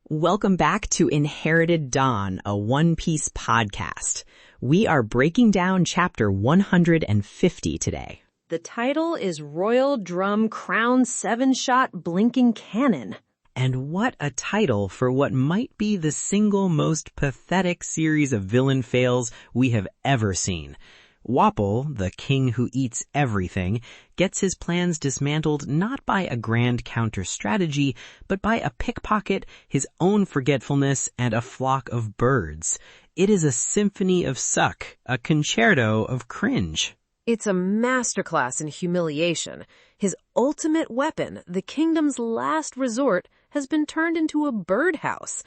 Welcome back to Inherited Dawn, a One Piece podcast. We are breaking down chapter 150 today. The title is Royal Drum Crown 7-Shot Blinking Cannon. And what a title for what might be the single most pathetic series of villain fails we have ever seen. Wapol, the king who eats everything, gets his plans dismantled not by a grand counter-strategy, but by a pickpocket, his own forgetfulness, and a flock of birds. It is a symphony of suck, a concerto of cringe. It's a masterclass in humiliation. His ultimate weapon, the kingdom's last resort, has been turned into a birdhouse.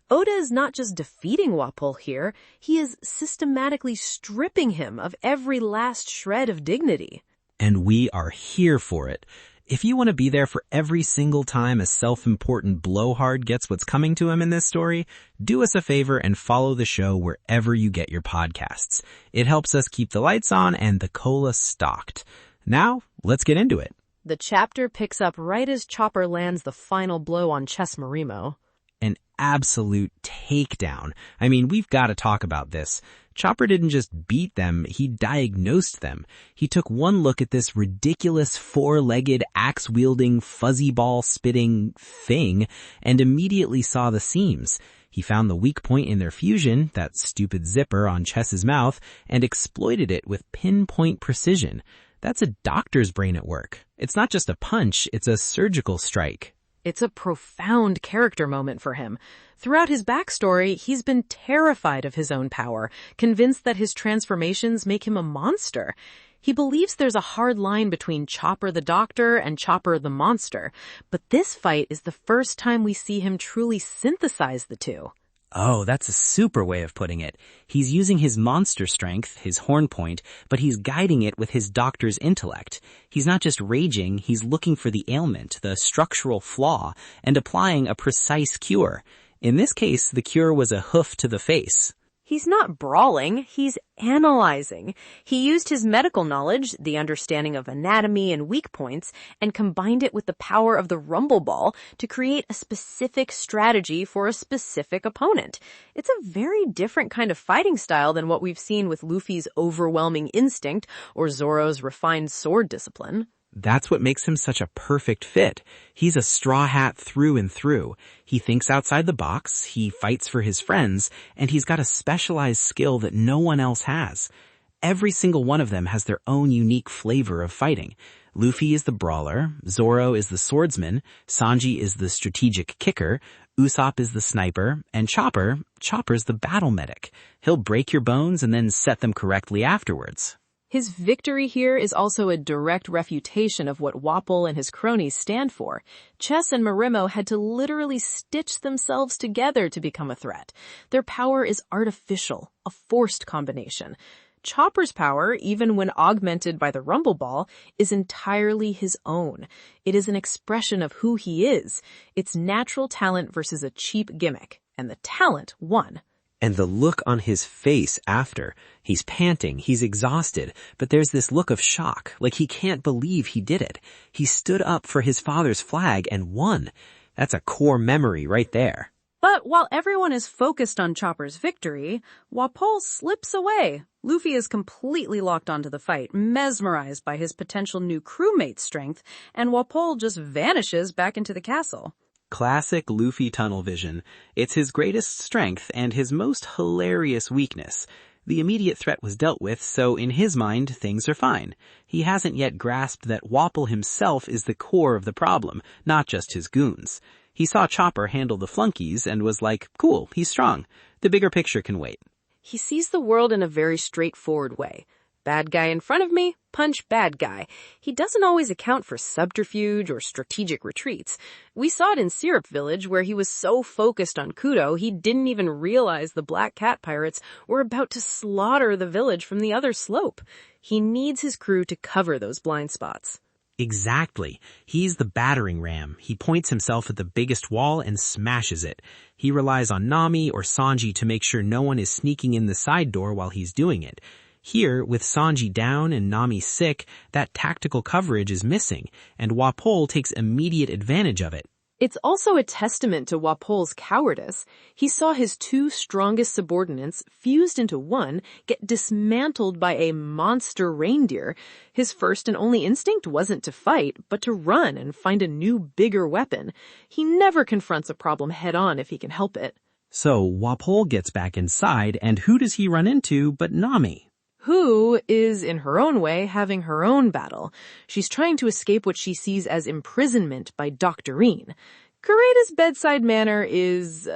Oda is not just defeating Wapol here, he is systematically stripping him of every last shred of dignity. And we are here for it. If you want to be there for every single time a self-important blowhard gets what's coming to him in this story, do us a favor and follow the show wherever you get your podcasts. It helps us keep the lights on and the cola stocked. Now, let's get into it. The chapter picks up right as Chopper lands the final blow on Chessmarimo. An absolute takedown. I mean, we've got to talk about this. Chopper didn't just beat them, he diagnosed them. He took one look at this ridiculous four-legged, axe-wielding, fuzzy ball-spitting thing and immediately saw the seams. He found the weak point in their fusion, that stupid zipper on Chess's mouth, and exploited it with pinpoint precision. That's a doctor's brain at work. It's not just a punch, it's a surgical strike. It's a profound character moment for him. Throughout his backstory, he's been terrified of his own power, convinced that his transformations make him a monster. He believes there's a hard line between Chopper the Doctor and Chopper the Monster, but this fight is the first time we see him truly synthesize the two. Oh, that's a super way of putting it. He's using his monster strength, his horn point, but he's guiding it with his doctor's intellect. He's not just raging, he's looking for the ailment, the structural flaw, and applying a precise cure. In this case, the cure was a hoof to the face. He's not brawling, he's analyzing. He used his medical knowledge, the understanding of anatomy and weak points, and combined it with the power of the rumble ball to create a specific strategy for a specific opponent. It's a very different kind of fighting style than what we've seen with Luffy's overwhelming instinct or Zoro's refined sword discipline. That's what makes him such a perfect fit. He's a straw hat through and through. He thinks outside the box, he fights for his friends, and he's got a specialized skill that no one else has. Every single one of them has their own unique flavor of fighting. Luffy is the brawler, Zoro is the swordsman, Sanji is the strategic kicker, Usopp is the sniper, and Chopper's the battle medic. He'll break your bones and then set them correctly afterwards. His victory here is also a direct refutation of what Wapol and his cronies stand for. Chess and Marimo had to literally stitch themselves together to become a threat. Their power is artificial, a forced combination. Chopper's power, even when augmented by the rumble ball, is entirely his own. It is an expression of who he is. It's natural talent versus a cheap gimmick, and the talent won. And the look on his face after. He's panting, he's exhausted, but there's this look of shock, like he can't believe he did it. He stood up for his father's flag and won. That's a core memory right there. But while everyone is focused on Chopper's victory, Wapol slips away. Luffy is completely locked onto the fight, mesmerized by his potential new crewmate's strength, and Wapol just vanishes back into the castle. Classic Luffy tunnel vision. It's his greatest strength and his most hilarious weakness. The immediate threat was dealt with, so in his mind, things are fine. He hasn't yet grasped that Wapol himself is the core of the problem, not just his goons. He saw Chopper handle the flunkies and was like, cool, he's strong. The bigger picture can wait. He sees the world in a very straightforward way. Bad guy in front of me, punch bad guy. He doesn't always account for subterfuge or strategic retreats. We saw it in Syrup Village, where he was so focused on Kudo, he didn't even realize the Black Cat pirates were about to slaughter the village from the other slope. He needs his crew to cover those blind spots. Exactly. He's the battering ram. He points himself at the biggest wall and smashes it. He relies on Nami or Sanji to make sure no one is sneaking in the side door while he's doing it. Here, with Sanji down and Nami sick, that tactical coverage is missing, and Wapol takes immediate advantage of it. It's also a testament to Wapol's cowardice. He saw his two strongest subordinates, fused into one, get dismantled by a monster reindeer. His first and only instinct wasn't to fight, but to run and find a new, bigger weapon. He never confronts a problem head-on if he can help it. So Wapol gets back inside, and who does he run into but Nami? Who is, in her own way, having her own battle. She's trying to escape what she sees as imprisonment by Doctorine. Kureda's bedside manner is,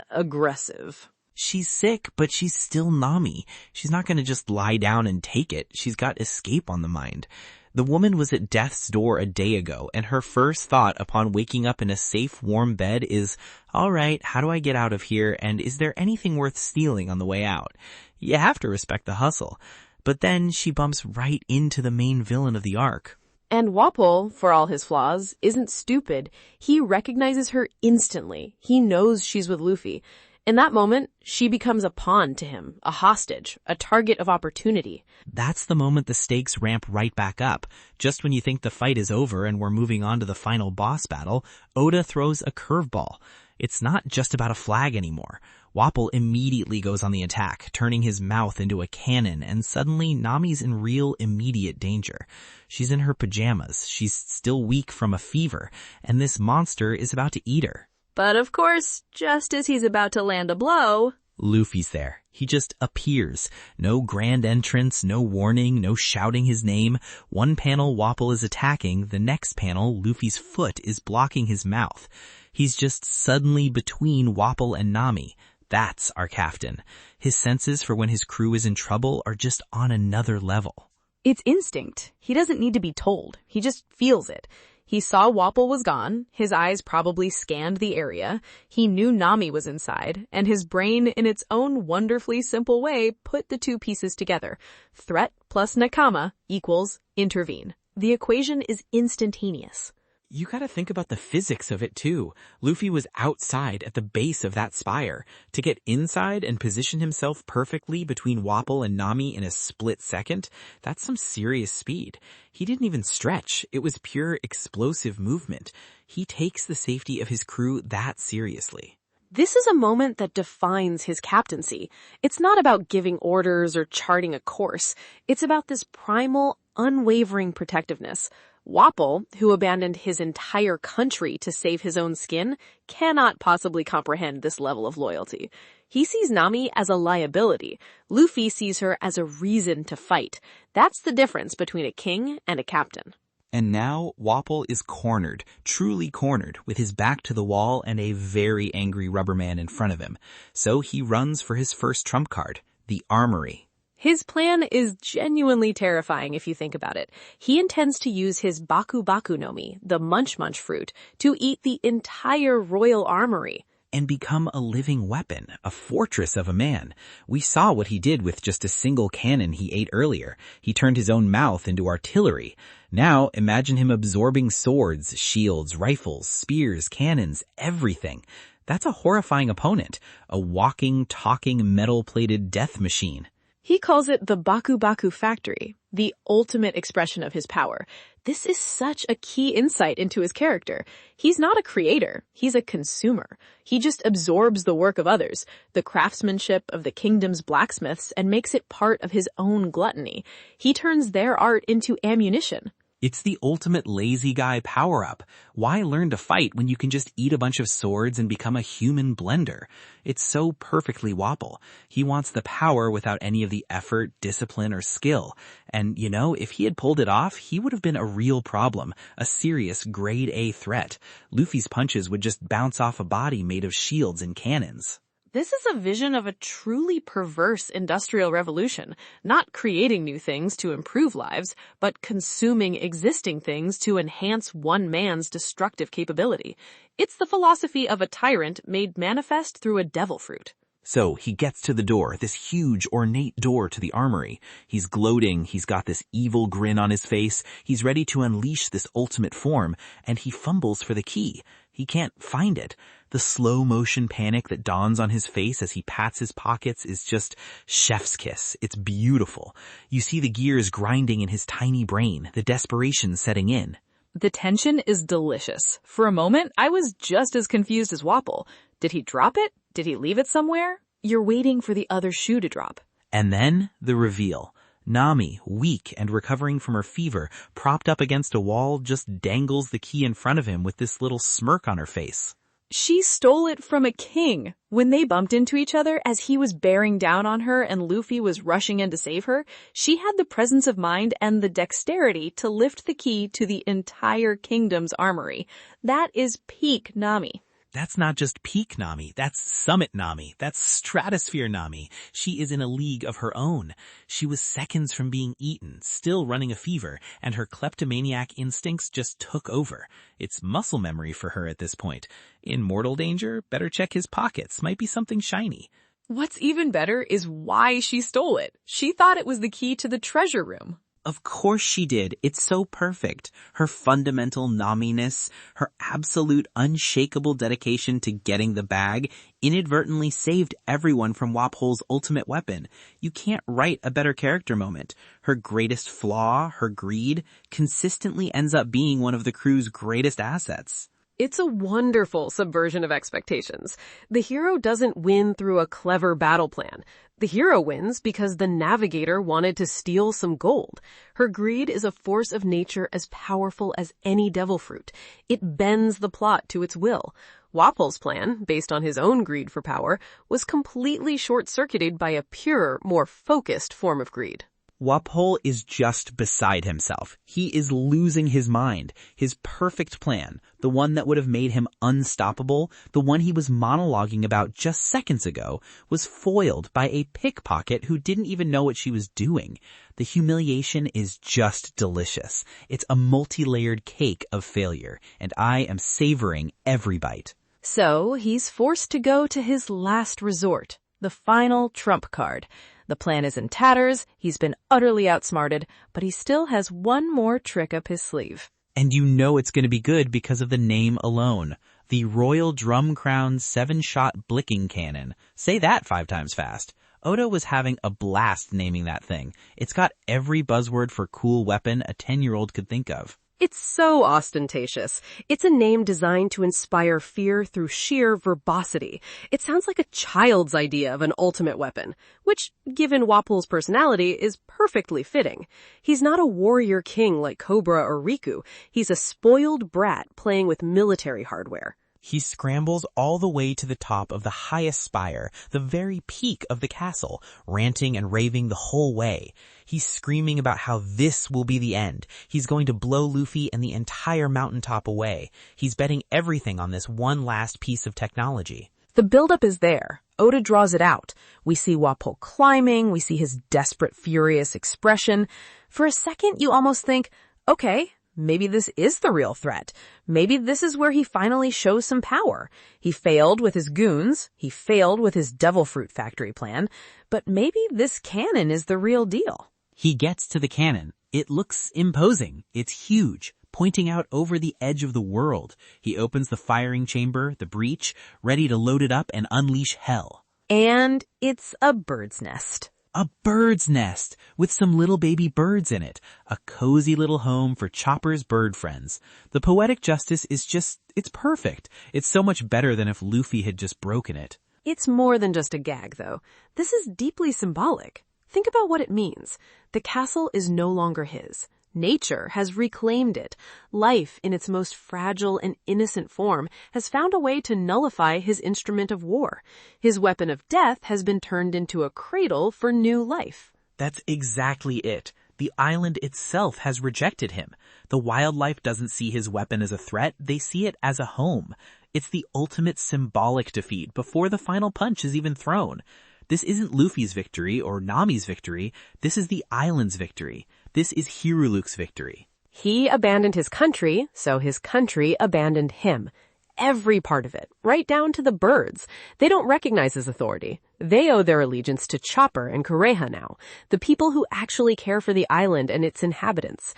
aggressive. She's sick, but she's still Nami. She's not going to just lie down and take it. She's got escape on the mind. The woman was at death's door a day ago, and her first thought upon waking up in a safe, warm bed is, all right, how do I get out of here, and is there anything worth stealing on the way out? You have to respect the hustle. But then she bumps right into the main villain of the arc. And Wapol, for all his flaws, isn't stupid. He recognizes her instantly. He knows she's with Luffy. In that moment, she becomes a pawn to him, a hostage, a target of opportunity. That's the moment the stakes ramp right back up. Just when you think the fight is over and we're moving on to the final boss battle, Oda throws a curveball. It's not just about a flag anymore. Wapol immediately goes on the attack, turning his mouth into a cannon, and suddenly Nami's in real immediate danger. She's in her pajamas, she's still weak from a fever, and this monster is about to eat her. But of course, just as he's about to land a blow, Luffy's there. He just appears. No grand entrance, no warning, no shouting his name. One panel Wapol is attacking, the next panel Luffy's foot is blocking his mouth. He's just suddenly between Wapol and Nami. That's our captain. His senses for when his crew is in trouble are just on another level. it's instinct. He doesn't need to be told. He just feels it. He saw Wapol was gone, his eyes probably scanned the area, he knew Nami was inside, and his brain, in its own wonderfully simple way, put the two pieces together. Threat plus nakama equals intervene. The equation is instantaneous. You gotta think about the physics of it too. Luffy was outside at the base of that spire. To get inside and position himself perfectly between Wapol and Nami in a split second, that's some serious speed. He didn't even stretch. It was pure explosive movement. He takes the safety of his crew that seriously. This is a moment that defines his captaincy. It's not about giving orders or charting a course. It's about this primal, unwavering protectiveness. Wapol, who abandoned his entire country to save his own skin, cannot possibly comprehend this level of loyalty. He sees Nami as a liability. Luffy sees her as a reason to fight. That's the difference between a king and a captain. And now Wapol is cornered, truly cornered, with his back to the wall and a very angry Rubberman in front of him. So he runs for his first trump card, the armory. His plan is genuinely terrifying if you think about it. He intends to use his Baku Baku Nomi, the Munch Munch fruit, to eat the entire royal armory. And become a living weapon, a fortress of a man. We saw what he did with just a single cannon he ate earlier. He turned his own mouth into artillery. Now imagine him absorbing swords, shields, rifles, spears, cannons, everything. That's a horrifying opponent, a walking, talking, metal-plated death machine. He calls it the Baku Baku Factory, the ultimate expression of his power. This is such a key insight into his character. He's not a creator, he's a consumer. He just absorbs the work of others, the craftsmanship of the kingdom's blacksmiths, and makes it part of his own gluttony. He turns their art into ammunition. It's the ultimate lazy guy power-up. Why learn to fight when you can just eat a bunch of swords and become a human blender? It's so perfectly Wapol. He wants the power without any of the effort, discipline, or skill. And, you know, if he had pulled it off, he would have been a real problem, a serious grade A threat. Luffy's punches would just bounce off a body made of shields and cannons. This is a vision of a truly perverse industrial revolution, not creating new things to improve lives, but consuming existing things to enhance one man's destructive capability. It's the philosophy of a tyrant made manifest through a devil fruit. So he gets to the door, this huge, ornate door to the armory. He's gloating, he's got this evil grin on his face, he's ready to unleash this ultimate form, and he fumbles for the key. He can't find it. The slow-motion panic that dawns on his face as he pats his pockets is just chef's kiss. It's beautiful. You see the gears grinding in his tiny brain, the desperation setting in. The tension is delicious. For a moment, I was just as confused as Wapol. Did he drop it? Did he leave it somewhere? You're waiting for the other shoe to drop. And then the reveal. Nami, weak and recovering from her fever, propped up against a wall, just dangles the key in front of him with this little smirk on her face. She stole it from a king. When they bumped into each other as he was bearing down on her and Luffy was rushing in to save her, she had the presence of mind and the dexterity to lift the key to the entire kingdom's armory. That is peak Nami. That's not just peak Nami, that's summit Nami, that's stratosphere Nami. She is in a league of her own. She was seconds from being eaten, still running a fever, and her kleptomaniac instincts just took over. It's muscle memory for her at this point. In mortal danger, better check his pockets, might be something shiny. What's even better is why she stole it. She thought it was the key to the treasure room. Of course she did. It's so perfect. Her fundamental Nami-ness, her absolute unshakable dedication to getting the bag, inadvertently saved everyone from Wapol's ultimate weapon. You can't write a better character moment. Her greatest flaw, her greed, consistently ends up being one of the crew's greatest assets. It's a wonderful subversion of expectations. The hero doesn't win through a clever battle plan. The hero wins because the navigator wanted to steal some gold. Her greed is a force of nature as powerful as any devil fruit. It bends the plot to its will. Wapol's plan, based on his own greed for power, was completely short-circuited by a purer, more focused form of greed. Wapol is just beside himself. He is losing his mind. His perfect plan, the one that would have made him unstoppable, the one he was monologuing about just seconds ago, was foiled by a pickpocket who didn't even know what she was doing. The humiliation is just delicious. It's a multi-layered cake of failure, and I am savoring every bite. So he's forced to go to his last resort, the final trump card. The plan is in tatters, he's been utterly outsmarted, but he still has one more trick up his sleeve. And you know it's going to be good because of the name alone. The Royal Drum Crown 7-shot Bliking cannon. Say that 5 times fast. Oda was having a blast naming that thing. It's got every buzzword for cool weapon a 10-year-old could think of. It's so ostentatious. It's a name designed to inspire fear through sheer verbosity. It sounds like a child's idea of an ultimate weapon, which, given Wapol's personality, is perfectly fitting. He's not a warrior king like Cobra or Riku. He's a spoiled brat playing with military hardware. He scrambles all the way to the top of the highest spire, the very peak of the castle, ranting and raving the whole way. He's screaming about how this will be the end. He's going to blow Luffy and the entire mountaintop away. He's betting everything on this one last piece of technology. The buildup is there. Oda draws it out. We see Wapol climbing, we see his desperate, furious expression. For a second, you almost think, okay, maybe this is the real threat. Maybe this is where he finally shows some power. He failed with his goons. He failed with his devil fruit factory plan. But maybe this cannon is the real deal. He gets to the cannon. It looks imposing. It's huge, pointing out over the edge of the world. He opens the firing chamber, the breech, ready to load it up and unleash hell. And it's a bird's nest. A bird's nest with some little baby birds in it. A cozy little home for Chopper's bird friends. The poetic justice is it's perfect. It's so much better than if Luffy had just broken it. It's more than just a gag, though. This is deeply symbolic. Think about what it means. The castle is no longer his. Nature has reclaimed it. Life, in its most fragile and innocent form, has found a way to nullify his instrument of war. His weapon of death has been turned into a cradle for new life. That's exactly it. The island itself has rejected him. The wildlife doesn't see his weapon as a threat, they see it as a home. It's the ultimate symbolic defeat before the final punch is even thrown. This isn't Luffy's victory or Nami's victory, this is the island's victory. This is Hiruluke's victory. He abandoned his country, so his country abandoned him. Every part of it, right down to the birds. They don't recognize his authority. They owe their allegiance to Chopper and Kureha now, the people who actually care for the island and its inhabitants.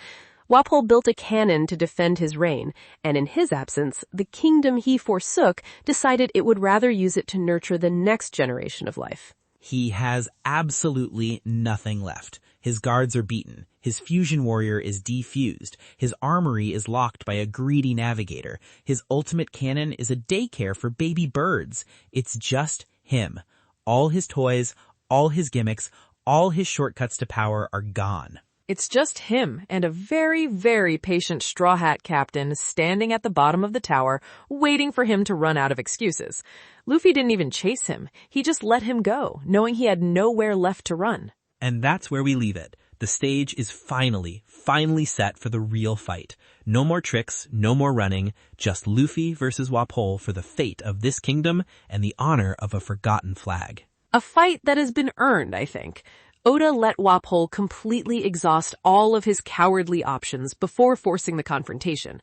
Wapol built a cannon to defend his reign, and in his absence, the kingdom he forsook decided it would rather use it to nurture the next generation of life. He has absolutely nothing left. His guards are beaten. His fusion warrior is defused. His armory is locked by a greedy navigator. His ultimate cannon is a daycare for baby birds. It's just him. All his toys, all his gimmicks, all his shortcuts to power are gone. It's just him and a very, very patient Straw Hat captain standing at the bottom of the tower, waiting for him to run out of excuses. Luffy didn't even chase him. He just let him go, knowing he had nowhere left to run. And that's where we leave it. The stage is finally set for the real fight. No more tricks, no more running, just Luffy versus Wapol for the fate of this kingdom and the honor of a forgotten flag. A fight that has been earned, I think. Oda let Wapol completely exhaust all of his cowardly options before forcing the confrontation.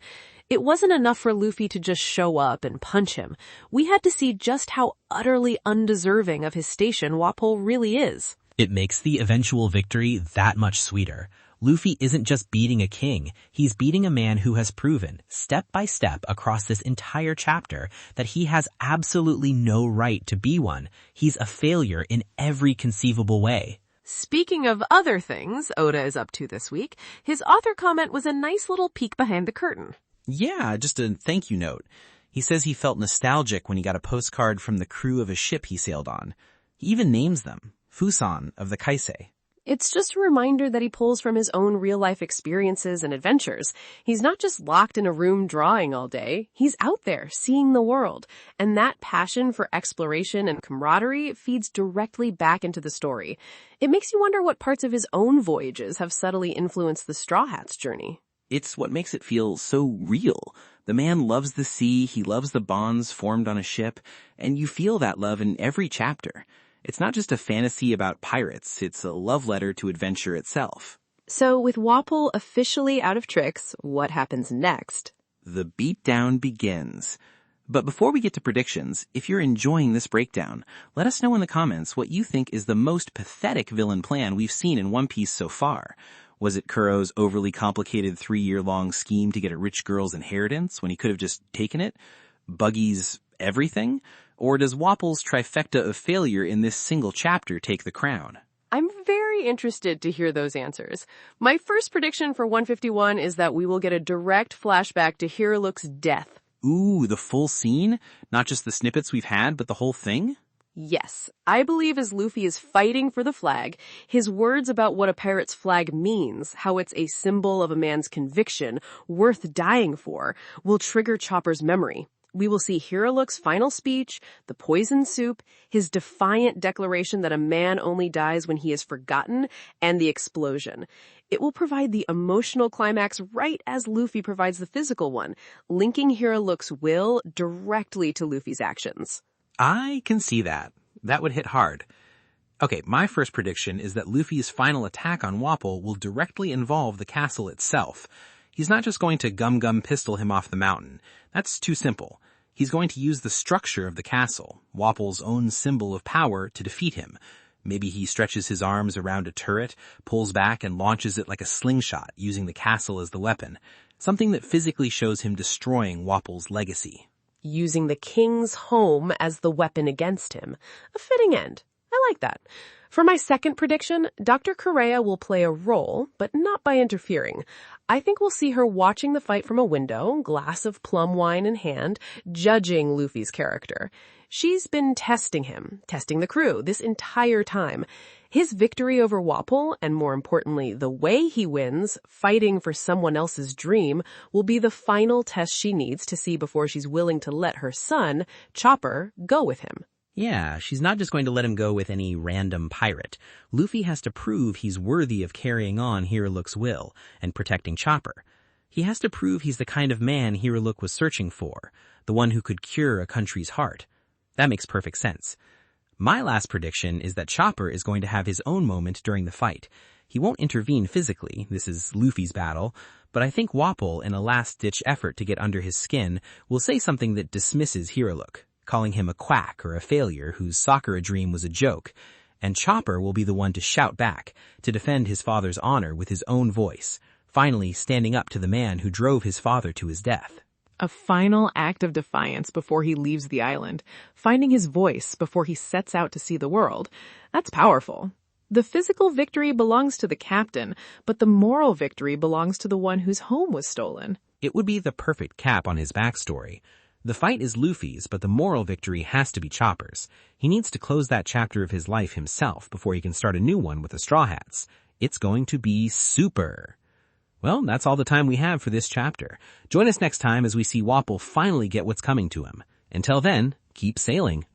It wasn't enough for Luffy to just show up and punch him. We had to see just how utterly undeserving of his station Wapol really is. It makes the eventual victory that much sweeter. Luffy isn't just beating a king, he's beating a man who has proven, step by step across this entire chapter, that he has absolutely no right to be one. He's a failure in every conceivable way. Speaking of other things Oda is up to this week, his author comment was a nice little peek behind the curtain. Yeah, just a thank you note. He says he felt nostalgic when he got a postcard from the crew of a ship he sailed on. He even names them, Fusan of the Kaisei. It's just a reminder that he pulls from his own real-life experiences and adventures. He's not just locked in a room drawing all day. He's out there, seeing the world. And that passion for exploration and camaraderie feeds directly back into the story. It makes you wonder what parts of his own voyages have subtly influenced the Straw Hat's journey. It's what makes it feel so real. The man loves the sea, he loves the bonds formed on a ship, and you feel that love in every chapter. It's not just a fantasy about pirates, it's a love letter to adventure itself. So with Wapol officially out of tricks, what happens next? The beatdown begins. But before we get to predictions, if you're enjoying this breakdown, let us know in the comments what you think is the most pathetic villain plan we've seen in One Piece so far. Was it Kuro's overly complicated 3-year-long scheme to get a rich girl's inheritance when he could have just taken it? Buggy's everything? Or does Wapol's trifecta of failure in this single chapter take the crown? I'm very interested to hear those answers. My first prediction for 151 is that we will get a direct flashback to Hiriluk's death. Ooh, the full scene? Not just the snippets we've had, but the whole thing? Yes, I believe as Luffy is fighting for the flag, his words about what a pirate's flag means, how it's a symbol of a man's conviction, worth dying for, will trigger Chopper's memory. We will see Hiriluk's final speech, the poison soup, his defiant declaration that a man only dies when he is forgotten, and the explosion. It will provide the emotional climax right as Luffy provides the physical one, linking Hiriluk's will directly to Luffy's actions. I can see that. That would hit hard. Okay, my first prediction is that Luffy's final attack on Wapol will directly involve the castle itself. He's not just going to gum pistol him off the mountain. That's too simple. He's going to use the structure of the castle, Wapol's own symbol of power, to defeat him. Maybe he stretches his arms around a turret, pulls back and launches it like a slingshot, using the castle as the weapon. Something that physically shows him destroying Wapol's legacy. Using the king's home as the weapon against him. A fitting end. I like that. For my second prediction, Dr. Correa will play a role, but not by interfering. I think we'll see her watching the fight from a window, glass of plum wine in hand, judging Luffy's character. She's been testing him, testing the crew, this entire time. His victory over Wapol, and more importantly, the way he wins, fighting for someone else's dream, will be the final test she needs to see before she's willing to let her son, Chopper, go with him. Yeah, she's not just going to let him go with any random pirate. Luffy has to prove he's worthy of carrying on Hiriluk's will and protecting Chopper. He has to prove he's the kind of man Hiriluk was searching for, the one who could cure a country's heart. That makes perfect sense. My last prediction is that Chopper is going to have his own moment during the fight. He won't intervene physically, this is Luffy's battle, but I think Wapol, in a last-ditch effort to get under his skin, will say something that dismisses Hiriluk, calling him a quack or a failure whose Sakura dream was a joke, and Chopper will be the one to shout back, to defend his father's honor with his own voice, finally standing up to the man who drove his father to his death. A final act of defiance before he leaves the island, finding his voice before he sets out to see the world. That's powerful. The physical victory belongs to the captain, but the moral victory belongs to the one whose home was stolen. It would be the perfect cap on his backstory. The fight is Luffy's, but the moral victory has to be Chopper's. He needs to close that chapter of his life himself before he can start a new one with the Straw Hats. It's going to be super. Well, that's all the time we have for this chapter. Join us next time as we see Wapol finally get what's coming to him. Until then, keep sailing.